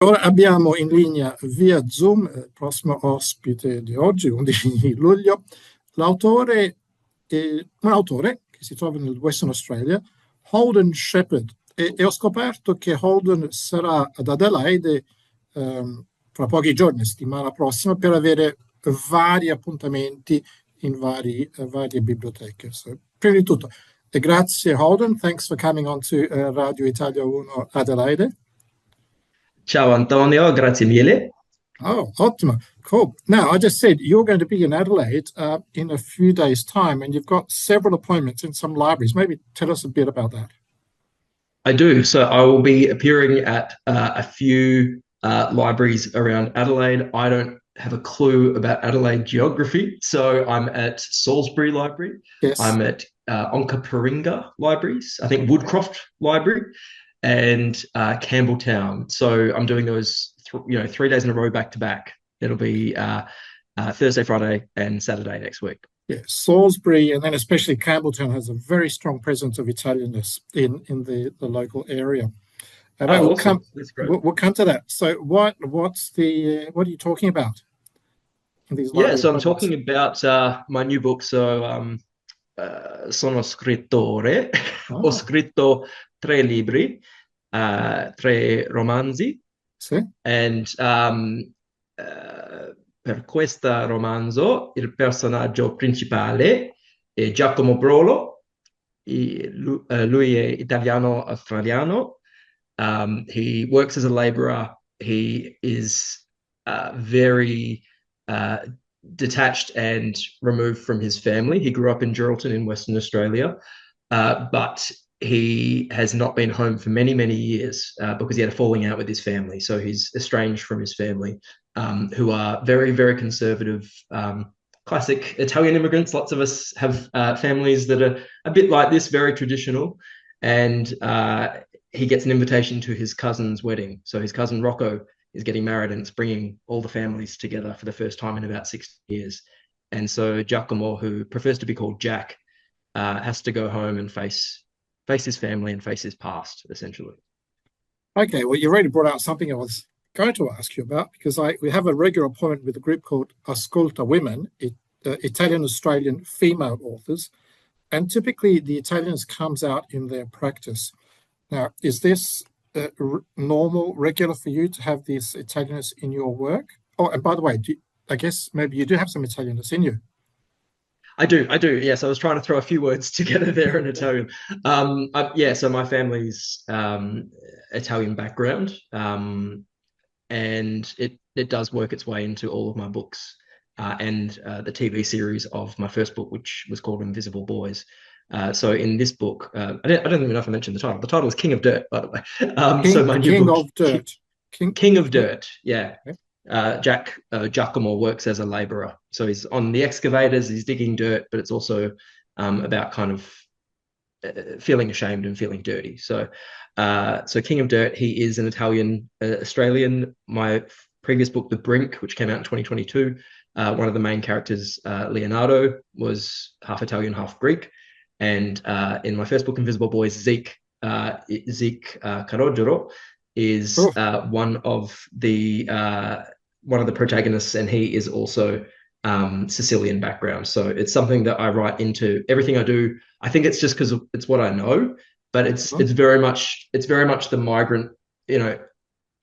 Ora abbiamo in linea via Zoom, il prossimo ospite di oggi, 11 luglio, l'autore, un autore che si trova nel Western Australia, Holden Sheppard. E ho scoperto che Holden sarà ad Adelaide fra pochi giorni, settimana prossima, per avere vari appuntamenti in varie biblioteche. So, prima di tutto, grazie Holden, thanks for coming on to Radio Italia 1 Adelaide. Ciao Antonio, grazie mille. Oh, ottimo. Cool. Now, I just said you're going to be in Adelaide in a few days' time, and you've got several appointments in some libraries. Maybe tell us a bit about that. I do. So I will be appearing at a few libraries around Adelaide. I don't have a clue about Adelaide geography. So I'm at Salisbury Library. Yes. I'm at Onkaparinga Libraries, I think Woodcroft Library, and Campbelltown. So I'm doing those 3 days in a row back to back. It'll be Thursday, Friday, and Saturday next week. Yeah, Salisbury, and then especially Campbelltown, has a very strong presence of Italianness in the local area. And Oh, awesome. That's great. we'll come to that. So what are you talking about in these Yeah, library so I'm appointments? talking about my new book. So sono scrittore, ho Ah, scritto 3 libri, 3 romanzi, sì. and per questo romanzo il personaggio principale è Giacomo Brolo. Lui è italiano-australiano. He works as a labourer. He is very detached and removed from his family. He grew up in Geraldton in Western Australia, but he has not been home for many, many years because he had a falling out with his family. So he's estranged from his family, who are very, very conservative, classic Italian immigrants. Lots of us have families that are a bit like this, very traditional. And he gets an invitation to his cousin's wedding. So his cousin Rocco is getting married, and it's bringing all the families together for the first time in about 6 years. And so Giacomo, who prefers to be called Jack, has to go home and face his family and face his past, essentially. Okay, well, you already brought out something I was going to ask you about, because we have a regular appointment with a group called Ascolta Women, Italian-Australian female authors, and typically the Italians comes out in their practice. Now, is this normal, regular for you to have these Italianists in your work? Oh, and by the way, I guess maybe you do have some Italianists in you. I do. Yes, I was trying to throw a few words together there in Italian. So my family's Italian background, and it does work its way into all of my books and the TV series of my first book, which was called Invisible Boys. So in this book, I don't even know if I mentioned the title. The title is King of Dirt, by the way. So my new King book, of Dirt. King of Dirt. Yeah. Okay. Giacomo works as a labourer, so he's on the excavators, he's digging dirt, but it's also about kind of feeling ashamed and feeling dirty. So King of Dirt, he is an Italian Australian. My previous book, The Brink, which came out in 2022, one of the main characters, Leonardo, was half Italian, half Greek. And in my first book, Invisible Boys, Zeke Carogero is one of the protagonists, and he is also Sicilian background. So it's something that I write into everything I do. I think it's just because it's what I know, but it's very much the migrant,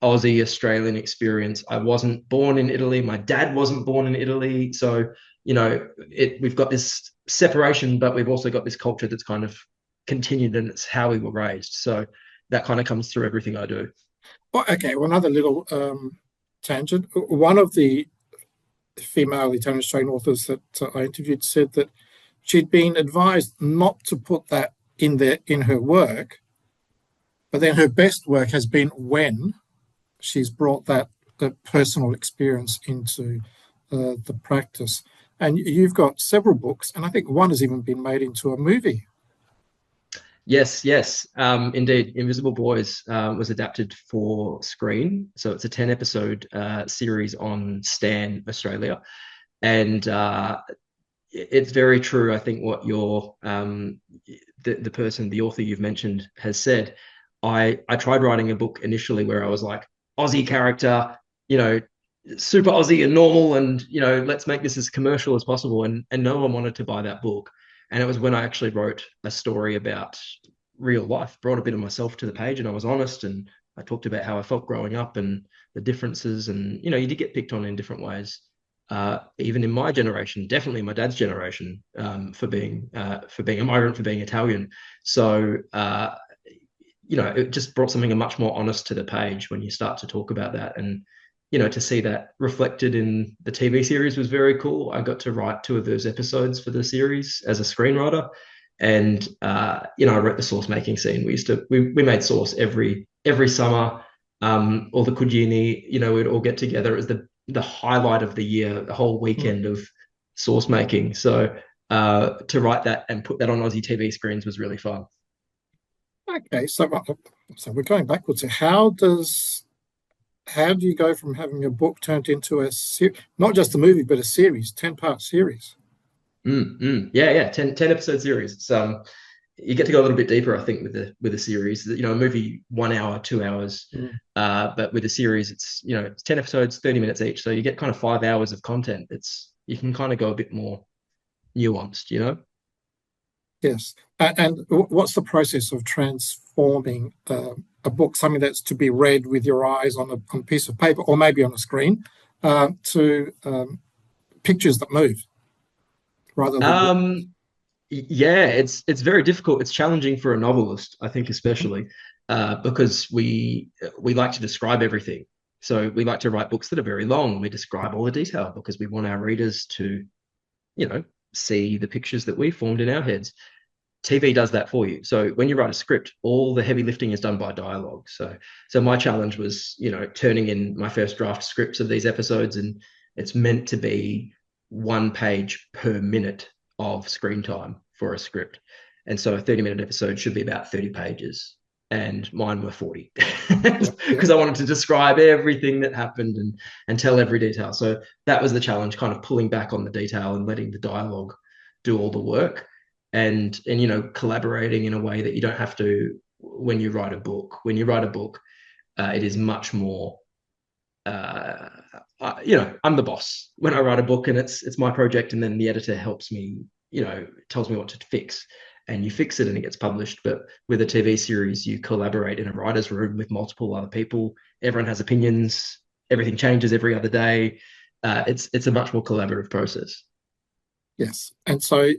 Aussie Australian experience. I wasn't born in Italy. My dad wasn't born in Italy. So, we've got this separation, but we've also got this culture that's kind of continued, and it's how we were raised. So that kind of comes through everything I do. Well, okay, well, another little tangent. One of the female Italian Australian authors that I interviewed said that she'd been advised not to put that in her work, but then her best work has been when she's brought that personal experience into the practice. And you've got several books, and I think one has even been made into a movie. Yes, indeed. Invisible Boys was adapted for screen. So it's a 10-episode series on Stan Australia. And it's very true, I think, what the author you've mentioned has said. I tried writing a book initially where I was like, Aussie character, you know, super Aussie and normal, and let's make this as commercial as possible. And no one wanted to buy that book. And it was when I actually wrote a story about real life, brought a bit of myself to the page, and I was honest, and I talked about how I felt growing up and the differences. And you did get picked on in different ways. Even in my generation, definitely my dad's generation, for being a migrant, for being Italian. So it just brought something much more honest to the page when you start to talk about that. And to see that reflected in the TV series was very cool. I got to write 2 of those episodes for the series as a screenwriter, and I wrote the sauce making scene. We made sauce every summer. All the cugini, we'd all get together. It was the highlight of the year, the whole weekend of sauce making. So to write that and put that on Aussie TV screens was really fun. Okay, so we're going backwards. So how do you go from having a book turned into not just a movie, but a series, 10-part series? Yeah, 10 episode series. It's you get to go a little bit deeper, I think, with the series. A movie 1 hour, 2 hours, but with a series, it's 10 episodes, 30 minutes each, so you get kind of 5 hours of content. You can kind of go a bit more nuanced. Yes, and what's the process of transforming a book, something that's to be read with your eyes on a piece of paper or maybe on a screen, to pictures that move rather than Yeah, it's very difficult. It's challenging for a novelist, I think, especially because we like to describe everything. So we like to write books that are very long. We describe all the detail because we want our readers to, see the pictures that we formed in our heads. TV does that for you. So when you write a script, all the heavy lifting is done by dialogue. So my challenge was, turning in my first draft scripts of these episodes, and it's meant to be 1 page per minute of screen time for a script. And so a 30-minute episode should be about 30 pages. And mine were 40 because I wanted to describe everything that happened and tell every detail. So that was the challenge, kind of pulling back on the detail and letting the dialogue do all the work, and collaborating in a way that you don't have to when you write a book. When you write a book, it is much more I'm the boss when I write a book, and it's my project, and then the editor helps me, tells me what to fix, and you fix it and it gets published. But with a TV series, you collaborate in a writer's room with multiple other people. Everyone has opinions. Everything changes every other day. It's a much more collaborative process. Yes, and so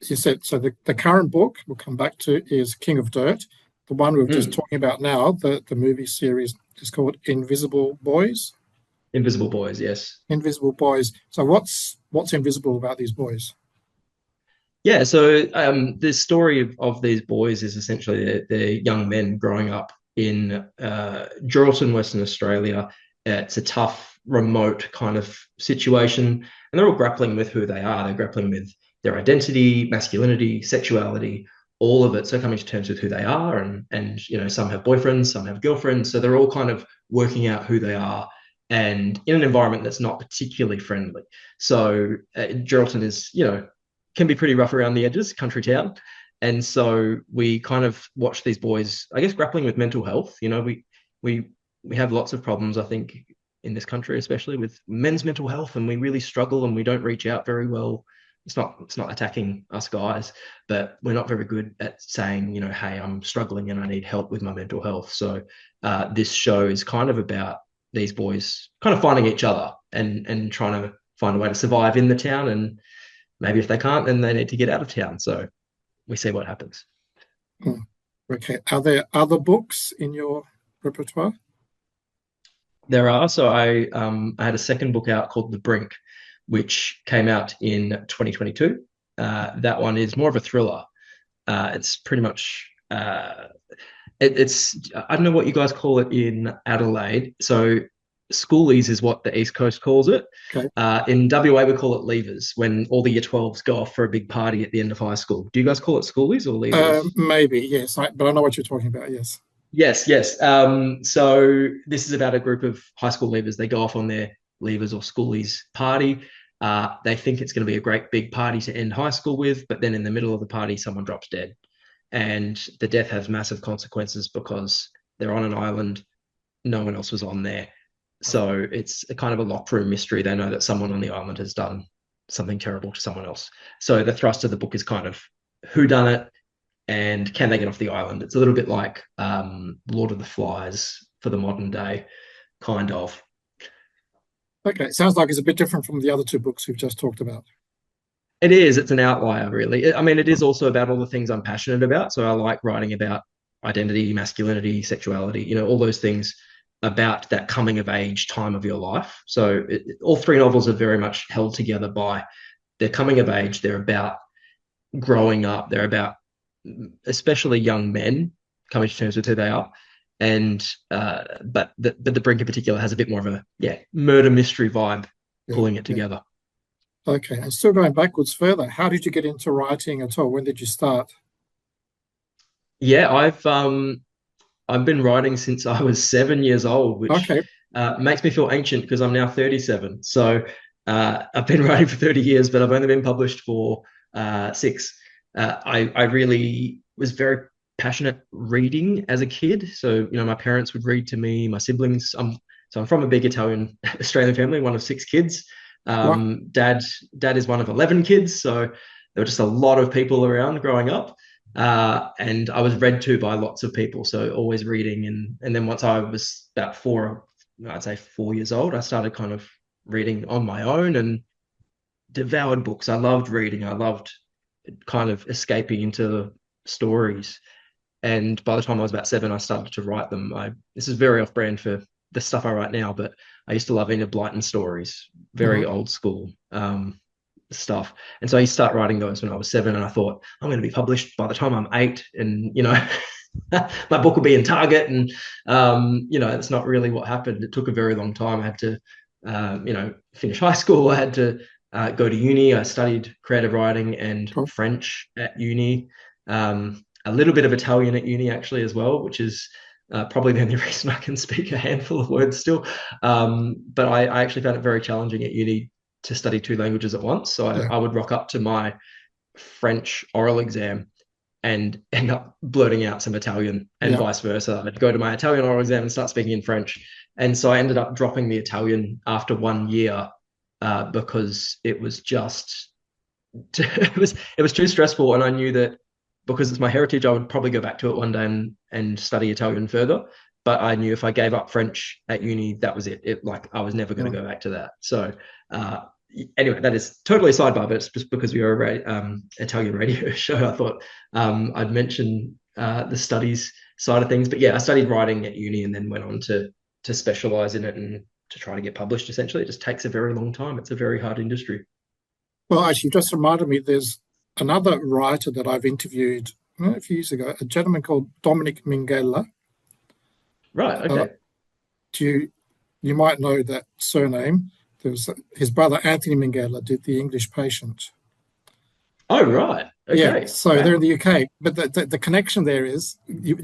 as you said, so the current book we'll come back to is King of Dirt. The one we're just talking about now, the movie series, is called Invisible Boys. Invisible Boys, yes. Invisible Boys. So what's invisible about these boys? Yeah, so the story of these boys is essentially they're young men growing up in Geraldton, Western Australia. It's a tough, remote kind of situation, and they're all grappling with who they are. They're grappling with their identity, masculinity, sexuality, all of it. So coming to terms with who they are, and some have boyfriends, some have girlfriends. So they're all kind of working out who they are, and in an environment that's not particularly friendly. So Geraldton is, can be pretty rough around the edges, country town. And so we kind of watch these boys, I guess, grappling with mental health. We have lots of problems, I think, in this country, especially with men's mental health, and we really struggle and we don't reach out very well. It's not attacking us guys, but we're not very good at saying, hey, I'm struggling and I need help with my mental health. So this show is kind of about these boys kind of finding each other and trying to find a way to survive in the town. And maybe if they can't, then they need to get out of town. So we see what happens. Okay. Are there other books in your repertoire? There are. So I had a second book out called The Brink, which came out in 2022. That one is more of a thriller. It's pretty much it's I don't know what you guys call it in Adelaide. So schoolies is what the East Coast calls it. Okay. In WA, we call it leavers when all the year 12s go off for a big party at the end of high school. Do you guys call it schoolies or leavers? Maybe, yes. But I know what you're talking about, yes. Yes. So this is about a group of high school leavers. They go off on their leavers or schoolies party. They think it's going to be a great big party to end high school with, but then in the middle of the party, someone drops dead. And the death has massive consequences because they're on an island. no one else was on there. So it's a kind of a locked room mystery. They know that someone on the island has done something terrible to someone else. So the thrust of the book is kind of who done it and can they get off the island. It's a little bit like Lord of the Flies for the modern day, kind of. Okay, it sounds like it's a bit different from the other two books we've just talked about. It is. It's an outlier, really. I mean, it is also about all the things I'm passionate about. So I like writing about identity, masculinity, sexuality, all those things about that coming of age time of your life. So all three novels are very much held together by their coming of age. They're about growing up. They're about especially young men coming to terms with who they are. And but the Brink in particular has a bit more of a murder mystery vibe Yeah, pulling it yeah. together. Okay, and still going backwards further, how did you get into writing at all? When did you start? Yeah, I've been writing since I was 7 years old, which Okay, makes me feel ancient because I'm now 37. So I've been writing for 30 years, but I've only been published for 6. I really was very passionate reading as a kid. So, my parents would read to me, my siblings. So I'm from a big Italian Australian family, one of 6 kids. wow, Dad is one of 11 kids. So there were just a lot of people around growing up. And I was read to by lots of people, so always reading. And then once I was about 4, I'd say 4 years old, I started kind of reading on my own and devoured books. I loved reading. I loved kind of escaping into stories. And by the time I was about 7, I started to write them. This is very off brand for the stuff I write now, but I used to love Enid Blyton stories, very mhm, old school stuff. And so I used to start writing those when I was 7, and I thought I'm going to be published by the time I'm 8, and my book will be in Target. And it's not really what happened. It took a very long time. I had to finish high school. I had to go to uni. I studied creative writing and cool. French at uni. A little bit of Italian at uni actually as well, which is probably the only reason I can speak a handful of words still. But I actually found it very challenging at uni to study 2 languages at once. So Yeah, I would rock up to my French oral exam and end up blurting out some Italian, and yeah, vice versa. I'd go to my Italian oral exam and start speaking in French. And so I ended up dropping the Italian after 1 year because it was just it was too stressful, and I knew that because it's my heritage, I would probably go back to it one day and study Italian further. But I knew if I gave up French at uni, that was it. Like I was never going yeah. to go back to that. So uh, anyway, that is totally a sidebar, but it's just because we were Italian radio show. I thought I'd mention the studies side of things. But yeah, I studied writing at uni and then went on to specialize in it and to try to get published. Essentially, it just takes a very long time. It's a very hard industry. Well, actually, you just reminded me there's another writer that I've interviewed a few years ago, a gentleman called Dominic Minghella. Right. Uh, Okay. do you might know that surname. There was his brother Anthony Minghella did The English Patient. Oh, right. Yeah, Okay. so they're in Wow. the UK, but the connection there is,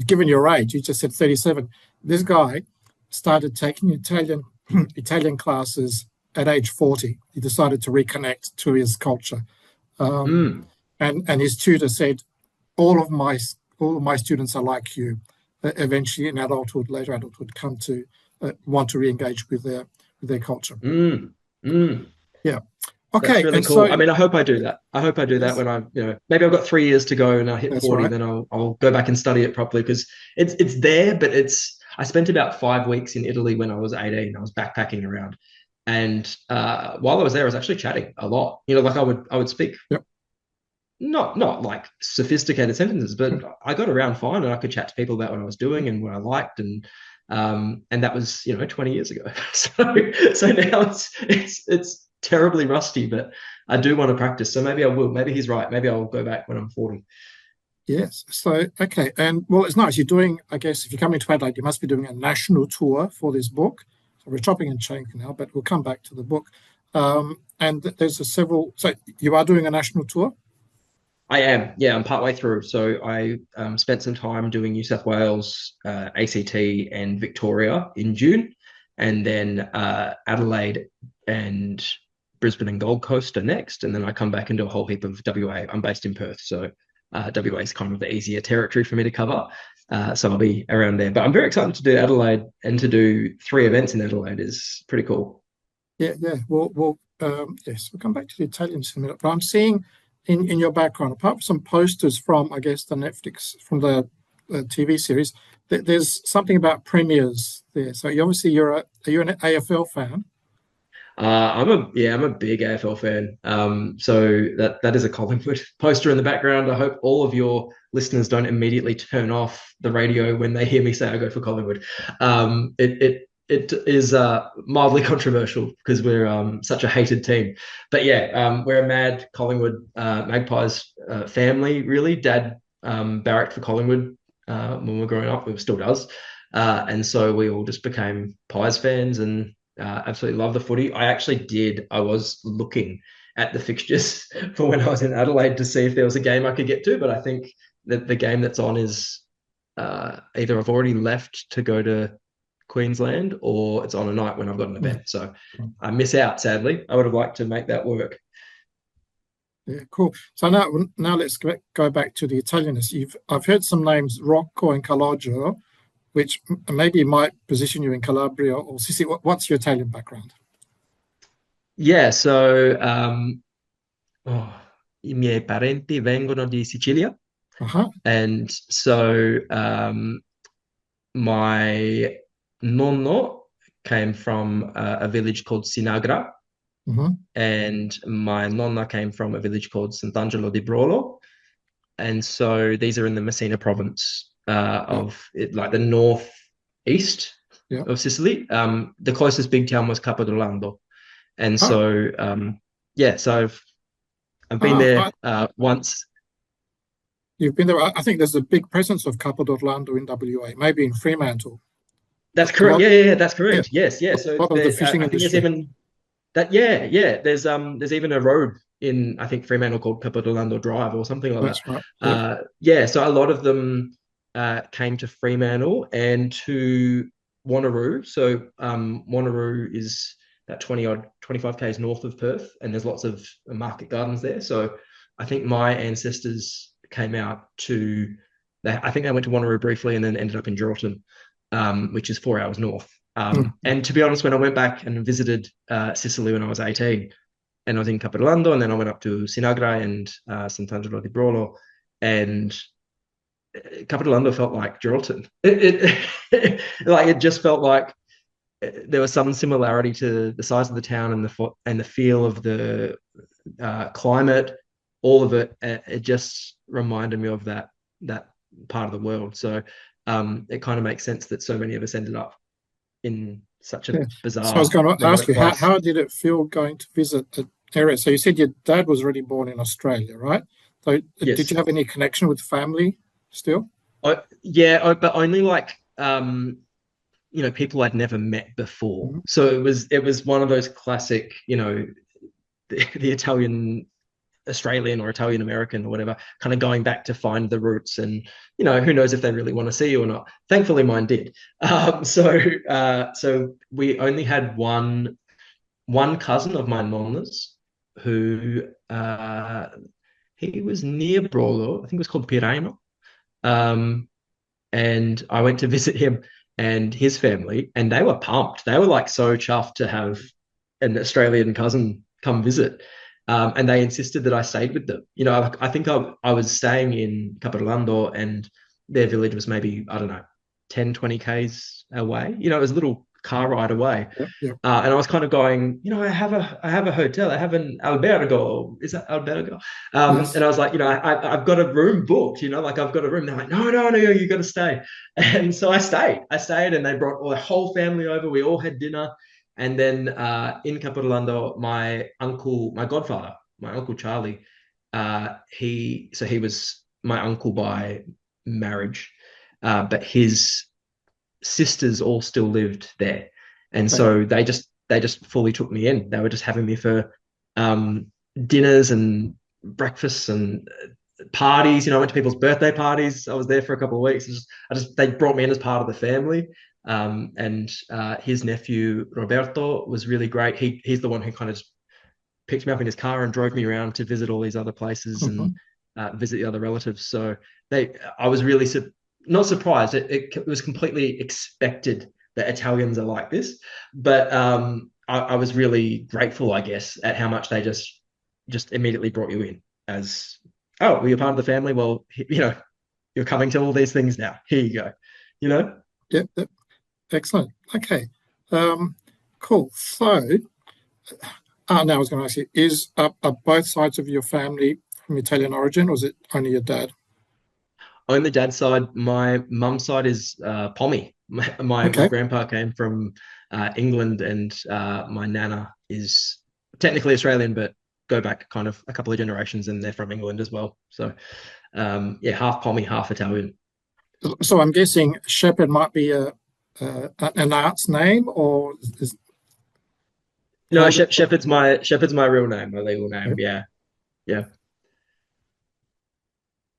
given your age, you just said 37. This guy started taking Italian classes at age 40. He decided to reconnect to his culture, um, Mm. and his tutor said, "All of my all of my students are like you." Eventually, in adulthood, later adulthood, come to want to re-engage with their culture. Mm. Mm. Yeah. That's Okay, really and cool. so I mean, I hope I do that. I hope I do that yes, when maybe I've got 3 years to go and I hit that's 40, right. then I'll go back and study it properly because it's there, but I spent about 5 weeks in Italy when I was 18. I was backpacking around. And while I was there, I was actually chatting a lot. Like I would speak Yep. not like sophisticated sentences, but I got around fine and I could chat to people about what I was doing and what I liked. And that was 20 years ago. So now it's terribly rusty, but I do want to practice. So maybe I will. Maybe he's right. Maybe I'll go back when I'm 40. Yes. So, okay. And well, it's nice. You're doing, I guess, if you're coming to Adelaide, you must be doing a national tour for this book. So we're chopping and changing now, but we'll come back to the book. And there's so you are doing a national tour? I am. Yeah, I'm partway through. So I spent some time doing New South Wales, ACT, and Victoria in June, and then Adelaide and Brisbane and Gold Coast are next, and then I come back and do a whole heap of WA. I'm based in Perth, so WA is kind of the easier territory for me to cover. So I'll be around there. But I'm very excited to do Adelaide, and to do 3 events in Adelaide is pretty cool. Yeah, yeah. Yes, we'll come back to the Italians in a minute. But I'm seeing in your background, apart from some posters from, I guess, the Netflix, from the TV series, there's something about premiers there. So are you an AFL fan? I'm a big AFL fan. So that is a Collingwood poster in the background. I hope all of your listeners don't immediately turn off the radio when they hear me say I go for Collingwood. It is mildly controversial because we're such a hated team. But yeah, we're a mad Collingwood Magpies family. Really, Dad barracked for Collingwood when we were growing up. It still does. And so we all just became Pies fans, and absolutely love the footy. I was looking at the fixtures for when I was in Adelaide to see if there was a game I could get to, but I think that the game that's on is either I've already left to go to Queensland, or it's on a night when I've got an event. So I miss out, sadly. I would have liked to make that work. Yeah, cool. So now let's go back to the Italianists. I've heard some names, Rocco and Calogero, which maybe might position you in Calabria or Sicily. What's your Italian background? Yeah, so i miei parenti vengono di Sicilia, Uh-huh. and so my nonno came from a village called Sinagra, Mm-hmm. and my nonna came from a village called Sant'Angelo di Brolo. And so these are in the Messina province of it, like the northeast Yeah. of Sicily. The closest big town was Capodolando. And Oh, so, so I've been there once. you've been there. I think there's a big presence of Capo d'Orlando in WA, maybe in Fremantle. That's A correct. lot, Yeah, that's yeah, correct. Yes, yeah. a So lot of the fishing I think there's industry. even that. Yeah, yeah. There's even a road in, I think, Fremantle called Capodolando Drive or something like That's that. right. Yep. Yeah. So a lot of them came to Fremantle and to Wanneroo. So Wanneroo is about 25 k's north of Perth, and there's lots of market gardens there. So I think my ancestors came out to. I think they went to Wanneroo briefly and then ended up in Geraldton, which is 4 hours north. Mm. And to be honest, when I went back and visited Sicily when I was 18, and I was in Capodolando, and then I went up to Sinagra and Sant'Angelo di Brolo, and Capodolando felt like Geraldton. Like it just felt like there was some similarity to the size of the town and the feel of the climate, all of it. It just reminded me of that part of the world. So it kind of makes sense that so many of us ended up in such a Yeah. So I was bizarre, going to ask remote you, place. how did it feel going to visit the area? So you said your dad was already born in Australia, right? So did you Yes. have any connection with family still? But only like people I'd never met before. Mhm. So it was one of those classic, the Italian Australian or Italian American or whatever, kind of going back to find the roots, and who knows if they really want to see you or not. Thankfully, mine did. So we only had one cousin of my nonna's who he was near Brolo. I think it was called Pirano. Um, and I went to visit him and his family, and they were pumped. They were like so chuffed to have an Australian cousin come visit. And they insisted that I stayed with them. I think I was staying in Capodolando, and their village was maybe, I don't know, 10, 20 Ks away. It was a little car ride away. Yep, yep. And I was kind of going, I have a hotel, I have an albergo. Is that albergo? Yes. And I was like, I've got a room booked, like I've got a room. They're like, no, no, no, you got to stay. And so I stayed, and they brought the whole family over. We all had dinner. And then in Capodolando, my godfather, my uncle Charlie, he was my uncle by marriage, but his sisters all still lived there, and Okay. so they just fully took me in. They were just having me for dinners and breakfasts and parties. I went to people's birthday parties. I was there for a couple of weeks. They brought me in as part of the family. And his nephew Roberto was really great. He's the one who kind of picked me up in his car and drove me around to visit all these other places. Mhm. And visit the other relatives. So I was really not surprised. It was completely expected that Italians are like this, but I was really grateful, I guess, at how much they just immediately brought you in as, oh, well, you're part of the family. Well, you're coming to all these things now. Here you go. Yep. Excellent. Okay. Cool. So now I was going to ask you, are both sides of your family from Italian origin, or is it only your dad? On the dad's side, my mum's side is Pommy. My grandpa came from England, and my nana is technically Australian, but go back kind of a couple of generations, and they're from England as well. So half Pommy, half Italian. So I'm guessing Sheppard might be an art's name, or no? Sheppard's my real name, my legal name. Yeah.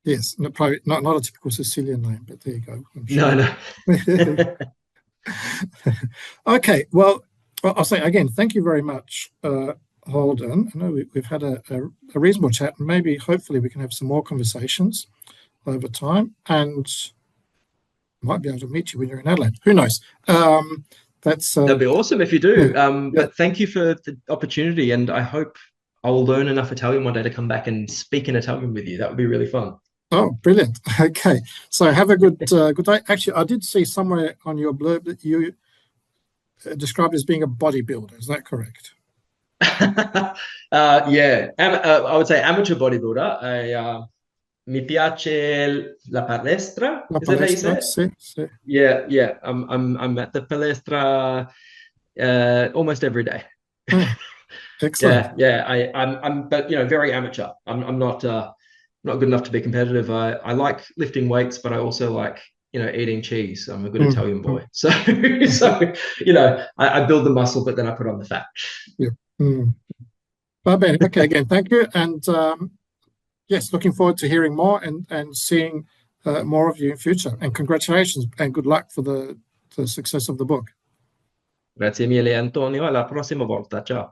Yes, probably not a typical Sicilian name, but there you go. I'm sure. No. Okay, well, I'll say again, thank you very much, Holden. I know we've had a reasonable chat, and maybe, hopefully, we can have some more conversations over time, and might be able to meet you when you're in Adelaide. Who knows? That'd be awesome if you do. But thank you for the opportunity, and I hope I'll learn enough Italian one day to come back and speak in Italian with you. That would be really fun. Oh, brilliant. Okay. So have a good day. Actually, I did see somewhere on your blurb that you described as being a bodybuilder. Is that correct? Yeah. I would say amateur bodybuilder. Mi piace la palestra. La Is that how you say it? Sì. Yeah. I'm at the palestra almost every day. Excellent. I'm but very amateur. I'm not good enough to be competitive. I like lifting weights, but I also like eating cheese. I'm a good Italian boy. So I build the muscle, but then I put on the fat. Yeah. Okay, again, thank you, and yes, looking forward to hearing more and seeing more of you in future. And congratulations and good luck for the success of the book. Grazie mille, Antonio. Alla prossima volta. Ciao.